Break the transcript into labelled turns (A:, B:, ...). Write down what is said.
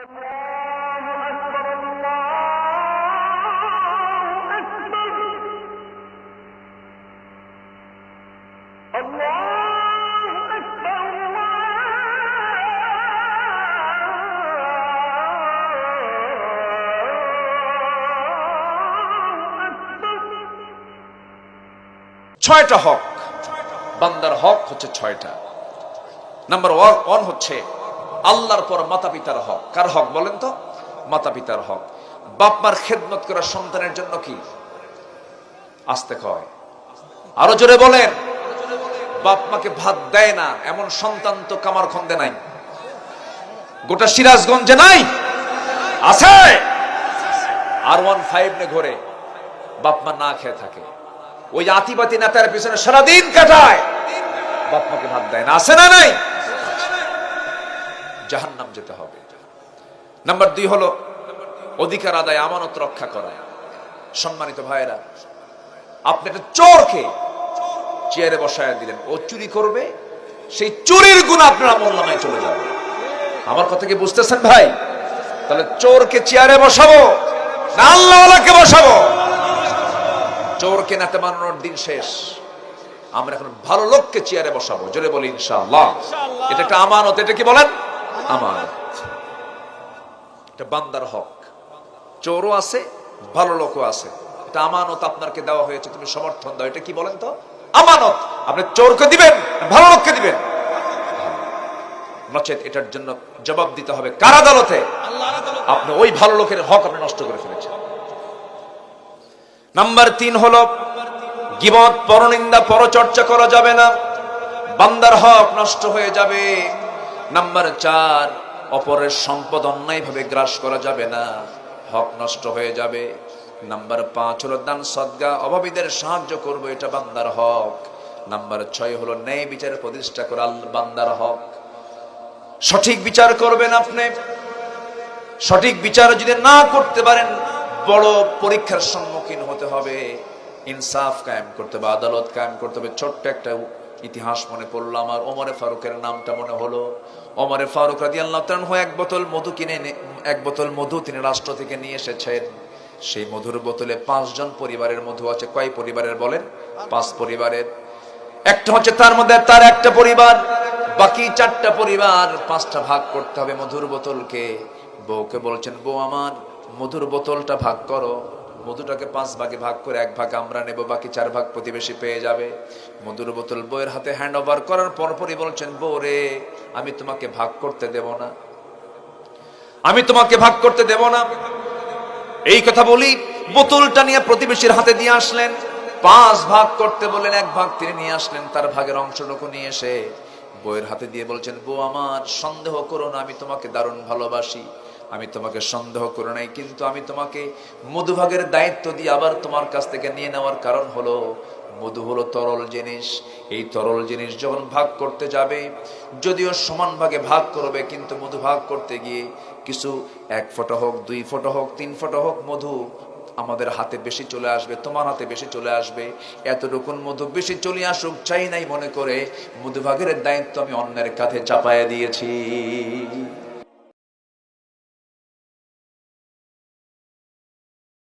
A: ছয়টা হক, বান্দার হক হচ্ছে ছয়টা। নাম্বার 1 হচ্ছে আল্লাহর পর মাতা পিতার হক। কার হক বলেন তো? মাতা পিতার হক। বাপ মার খেদমত করা সন্তানের জন্য কি? আস্তে কয়, আরো জোরে বলেন। বাপ মাকে ভাত দেয় না এমন সন্তান তো কামারখন্দে নাই, গোটা সিরাজগঞ্জে নাই? আছে? R15 নে ঘরে বাপ মা না খেয়ে থাকে, ওই আতিবাতি নেতার পিছনে সারাদিন কাটায়, বাপ মাকে ভাত দেয় না। আছে না নাই? জাহান্নাম যেতে হবে। নাম্বার 2 হলো অধিকার আদায়, আমানত রক্ষা করা। সম্মানিত ভাইয়েরা, আপনি একটা চোরকে চেয়ারে বসায় দিলেন, ও চুরি করবে, সেই চুরির গুণ আপনার আমলনামায় চলে যাবে। আমার কথা কি বুঝতেছেন ভাই? তাহলে চোরকে চেয়ারে বসাবো না আল্লাহওয়ালাকে বসাবো? চোরকে নাতে বানানোর দিন শেষ। আমরা এখন ভালো লোককে চেয়ারে বসাবো। জোরে বলি ইনশাআল্লাহ। এটা একটা আমানত। এটা কি বলেন? আমানত। এটা বান্দার হক। চোরও আছে, ভালো লোকও আছে। এটা আমানত আপনাকে দেওয়া হয়েছে, তুমি সমর্থন দাও। এটা কি বলেন তো? আমানত। আপনি চোরকে দিবেন, ভালো লোককে দিবেন, নচেত এটার জন্য জবাব দিতে হবে কার আদালতে? আপনি ওই ভালো লোকের হক আপনি নষ্ট করে ফেলেছেন। নাম্বার 3 হলো গীবত, পরনিন্দা, পরচর্চা করা যাবে না, বান্দার হক নষ্ট হয়ে যাবে। নাম্বার 4 অপরের সম্পদ অন্যায়ভাবে গ্রাস করা যাবে না, হক নষ্ট হয়ে যাবে। নাম্বার 5 হলো দান সদকা, অভাবীদের সাহায্য করব, এটা বান্দার হক। নাম্বার 6 হলো ন্যায় বিচার প্রতিষ্ঠা করা, বান্দার হক। সঠিক বিচার করবেন আপনি। সঠিক বিচার যদি না করতে পারেন, বড় পরীক্ষার সম্মুখীন হতে হবে। ইনসাফ কায়েম করতে হবে, আদালত কায়েম করতে হবে। ছোট্ট একটা ইতিহাস মনে পড়লো আমার, ওমরে ফারুকের নামটা মনে হলো। ওমরে ফারুক রাদিয়াল্লাহু তাআলা এক বোতল মধু এক বোতল মধু তিনি রাষ্ট্র থেকে নিয়ে এসেছেন। সেই মধুর বোতলে 5 জন পরিবারের মধু আছে। কয় পরিবারের বলেন? 5 পরিবারের। একটা হচ্ছে তার মধ্যে তার একটা পরিবার, বাকি 4টা পরিবার। 5টা ভাগ করতে হবে মধুর বোতলকে। বউকে বলছেন, বউ আমার মধুর বোতলটা ভাগ করো। মধুটাকে 5 ভাগে ভাগ করে 1 ভাগ আমরা নেব, বাকি 4 ভাগ প্রতিবেশী পেয়ে যাবে। মধুর বোতল বউয়ের হাতে হ্যান্ড ওভার করার পরপরই বলছেন, বউ রে, আমি তোমাকে ভাগ করতে দেব না, আমি তোমাকে ভাগ করতে দেব না। এই কথা বলি বোতলটা নিয়ে প্রতিবেশীর হাতে দিয়ে আসলেন। 5 ভাগ করতে বললেন, 1 ভাগ তিনি নিয়ে আসলেন, তার ভাগের অংশটুকু নিয়ে এসে বউয়ের হাতে দিয়ে বলছেন, বউ আমার সন্দেহ করো না, আমি তোমাকে দারুণ ভালোবাসি, আমি তোমাকে সন্দেহ করে নাই, কিন্তু আমি তোমাকে মধুভাগের দায়িত্ব দিয়ে আবার তোমার কাছ থেকে নিয়ে নেওয়ার কারণ হলো, মধু হলো তরল জিনিস। এই তরল জিনিস যখন ভাগ করতে যাবে, যদিও সমান ভাগে ভাগ করবে, কিন্তু মধু ভাগ করতে গিয়ে কিছু 1 ফোঁটা হোক, 2 ফোঁটা হোক, 3 ফোঁটা হোক মধু আমাদের হাতে বেশি চলে আসবে, তোমার হাতে বেশি চলে আসবে। এতটুকুন মধু বেশি চলে আসুক চাই নাই মনে করে মধুভাগের দায়িত্ব আমি অন্যের কাঁধে চাপায়া দিয়েছি।